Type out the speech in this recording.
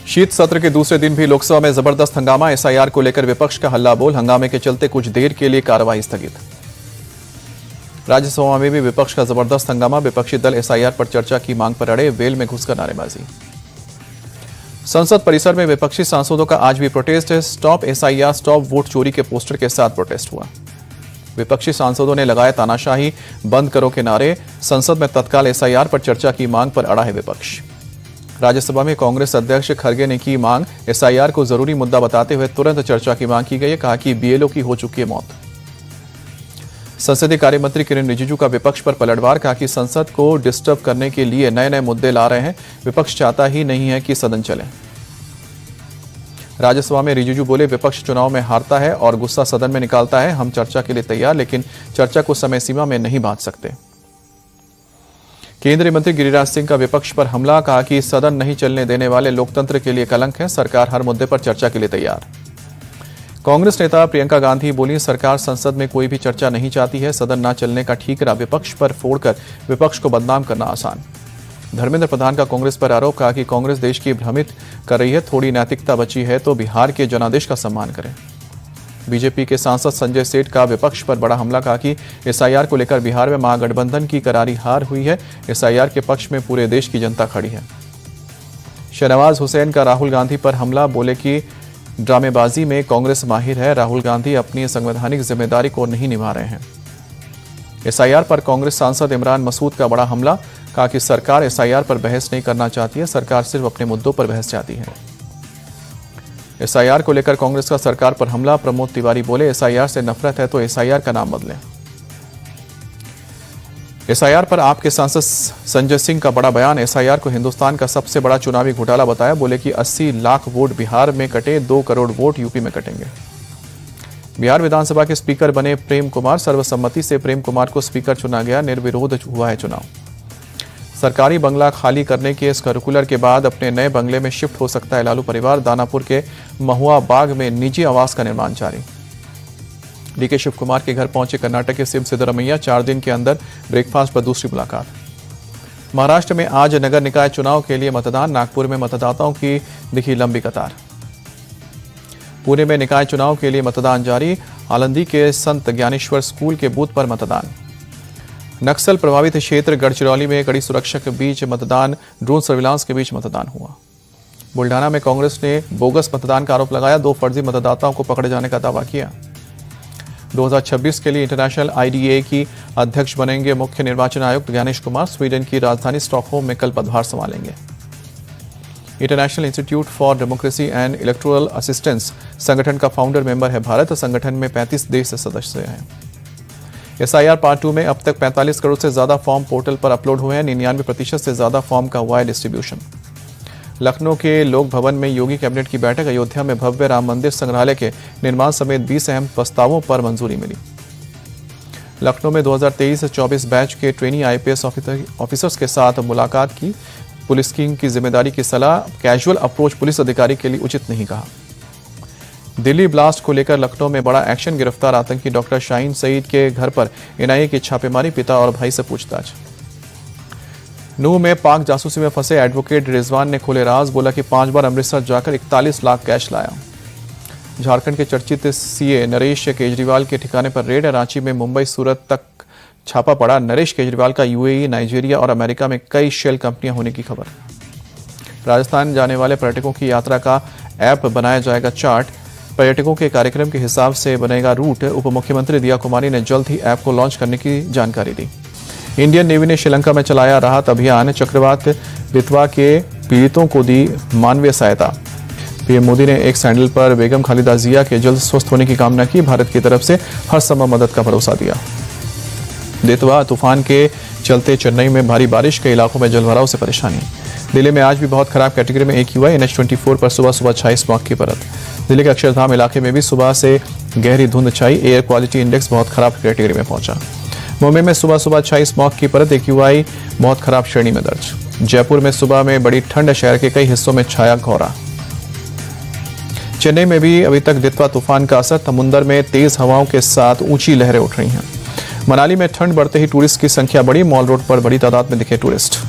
शीत सत्र के दूसरे दिन भी लोकसभा में जबरदस्त हंगामा। एसआईआर को लेकर विपक्ष का हल्ला बोल। हंगामे के चलते कुछ देर के लिए कार्यवाही स्थगित। राज्यसभा में भी विपक्ष का जबरदस्त हंगामा। विपक्षी दल एसआईआर पर चर्चा की मांग पर अड़े। वेल में घुसकर नारेबाजी। संसद परिसर में विपक्षी सांसदों का आज भी प्रोटेस्ट है। स्टॉप एसआईआर, स्टॉप वोट चोरी के पोस्टर के साथ प्रोटेस्ट हुआ। विपक्षी सांसदों ने लगाए तानाशाही, बंद करो के नारे। संसद में तत्काल एसआईआर पर चर्चा की मांग पर अड़ा है विपक्ष। राज्यसभा में कांग्रेस अध्यक्ष खड़गे ने की मांग। एसआईआर को जरूरी मुद्दा बताते हुए तुरंत चर्चा की मांग की गई है। कहा कि बीएलओ की हो चुकी है मौत। संसदीय कार्य मंत्री किरेन रिजिजू का विपक्ष पर पलटवार। कहा कि संसद को डिस्टर्ब करने के लिए नए नए मुद्दे ला रहे हैं। विपक्ष चाहता ही नहीं है कि सदन चले। राज्यसभा में रिजिजू बोले, विपक्ष चुनाव में हारता है और गुस्सा सदन में निकालता है। हम चर्चा के लिए तैयार, लेकिन चर्चा को समय सीमा में नहीं बांध सकते। केंद्रीय मंत्री गिरिराज सिंह का विपक्ष पर हमला। कहा कि सदन नहीं चलने देने वाले लोकतंत्र के लिए कलंक है। सरकार हर मुद्दे पर चर्चा के लिए तैयार। कांग्रेस नेता प्रियंका गांधी बोली, सरकार संसद में कोई भी चर्चा नहीं चाहती है। सदन न चलने का ठीकरा विपक्ष पर फोड़कर विपक्ष को बदनाम करना आसान। धर्मेंद्र प्रधान का कांग्रेस पर आरोप। कहा कि कांग्रेस देश की भ्रमित कर रही है। थोड़ी नैतिकता बची है तो बिहार के जनादेश का सम्मान करें। बीजेपी के सांसद संजय सेठ का विपक्ष पर बड़ा हमला। कहा कि एसआईआर को लेकर बिहार में महागठबंधन की करारी हार हुई है। एसआईआर के पक्ष में पूरे देश की जनता खड़ी है। शहनवाज हुसैन का राहुल गांधी पर हमला। बोले कि ड्रामेबाजी में कांग्रेस माहिर है। राहुल गांधी अपनी संवैधानिक जिम्मेदारी को नहीं निभा रहे हैं। एसआईआर पर कांग्रेस सांसद इमरान मसूद का बड़ा हमला। कहा कि सरकार एसआईआर पर बहस नहीं करना चाहती है। सरकार सिर्फ अपने मुद्दों पर बहस चाहती है। एसआईआर को लेकर कांग्रेस का सरकार पर हमला। प्रमोद तिवारी बोले, एसआईआर से नफरत है तो एसआईआर का नाम बदलें। एसआईआर पर आपके सांसद संजय सिंह का बड़ा बयान। एसआईआर को हिंदुस्तान का सबसे बड़ा चुनावी घोटाला बताया। बोले कि 80 लाख वोट बिहार में कटे, 2 करोड़ वोट यूपी में कटेंगे। बिहार विधानसभा के स्पीकर बने प्रेम कुमार। सर्वसम्मति से प्रेम कुमार को स्पीकर चुना गया। निर्विरोध हुआ है चुनाव। सरकारी बंगला खाली करने के सर्कुलर के बाद अपने नए बंगले में शिफ्ट हो सकता है लालू परिवार। दानापुर के महुआ बाग में निजी आवास का निर्माण जारी। डीके शिव कुमार के घर पहुंचे कर्नाटक के सीएम सिद्धरामैया। 4 दिन के अंदर ब्रेकफास्ट पर दूसरी मुलाकात। महाराष्ट्र में आज नगर निकाय चुनाव के लिए मतदान। नागपुर में मतदाताओं की दिखी लंबी कतार। पुणे में निकाय चुनाव के लिए मतदान जारी। आलंदी के संत ज्ञानेश्वर स्कूल के बूथ पर मतदान। नक्सल प्रभावित क्षेत्र गढ़चिरौली में कड़ी सुरक्षा के बीच मतदान। ड्रोन सर्विलांस के बीच मतदान हुआ। बुल्ढाना में कांग्रेस ने बोगस मतदान का आरोप लगाया। 2 फर्जी मतदाताओं को पकड़े जाने का दावा किया। 2026 के लिए इंटरनेशनल आईडीए की अध्यक्ष बनेंगे मुख्य निर्वाचन आयुक्त ज्ञानेश कुमार। स्वीडन की राजधानी स्टॉकहोम में कल पदभार संभालेंगे। International institute for democracy and electoral assistance संगठन का फाउंडर मेंबर है भारत। संगठन में 35 देश सदस्य हैं। एसआईआर पार्ट 2 में अब तक 45 करोड़ से ज्यादा फॉर्म पोर्टल पर अपलोड हुए हैं। 99% से ज्यादा फॉर्म का हुआ है डिस्ट्रीब्यूशन। लखनऊ के लोक भवन में योगी कैबिनेट की बैठक। अयोध्या में भव्य राम मंदिर संग्रहालय के निर्माण समेत 20 अहम प्रस्तावों पर मंजूरी मिली। लखनऊ में 2023-24 बैच के ट्रेनी आईपीएस ऑफिसर्स के साथ मुलाकात की। पुलिस की जिम्मेदारी की सलाह। कैजुअल अप्रोच पुलिस अधिकारी के लिए उचित नहीं कहा। दिल्ली ब्लास्ट को लेकर लखनऊ में बड़ा एक्शन। गिरफ्तार आतंकी डॉक्टर शाहीन सईद के घर पर एनआईए की छापेमारी। पिता और भाई से पूछताछ। नूह में पाक जासूसी में फंसे एडवोकेट रिजवान ने खोले राज। बोला कि 5 बार अमृतसर जाकर 41 लाख कैश लाया। झारखंड के चर्चित सीए नरेश केजरीवाल के ठिकाने पर रेड। रांची में मुंबई सूरत तक छापा पड़ा। नरेश केजरीवाल का यूएई, नाइजीरिया और अमेरिका में कई शेल कंपनियां होने की खबर। राजस्थान जाने वाले पर्यटकों की यात्रा का ऐप बनाया जाएगा चार्ट। पर्यटकों के कार्यक्रम के हिसाब से बनेगा रूट। उप मुख्यमंत्री दिया कुमारी ने जल्द ही ऐप को लॉन्च करने की जानकारी दी। इंडियन नेवी ने श्रीलंका में चलाया राहत अभियान। चक्रवात बितवा के पीड़ितों को दी मानवीय सहायता। पीएम मोदी ने एक सैंडल पर बेगम खालिदा जिया के जल्द स्वस्थ होने की कामना की। भारत की तरफ से हर संभव मदद का भरोसा दिया। बेतवा तूफान के चलते चेन्नई में भारी बारिश। के इलाकों में जलभराव से परेशानी। दिल्ली में आज भी बहुत खराब कैटेगरी में एक हुआ। NH24 पर सुबह छाई स्मॉग की परत। दिल्ली के अक्षरधाम इलाके में भी सुबह से गहरी धुंध छाई। एयर क्वालिटी इंडेक्स बहुत खराब कैटेगरी में पहुंचा। मुंबई में सुबह छाई स्मॉग की परत। AQI बहुत खराब श्रेणी में दर्ज। जयपुर में सुबह में बड़ी ठंड। शहर के कई हिस्सों में छाया कोहरा। चेन्नई में भी अभी तक दितवा तूफान का असर। समुद्र में तेज हवाओं के साथ ऊंची लहरें उठ रही हैं। मनाली में ठंड बढ़ते ही टूरिस्ट की संख्या बढ़ी। मॉल रोड पर बड़ी तादाद में दिखे टूरिस्ट।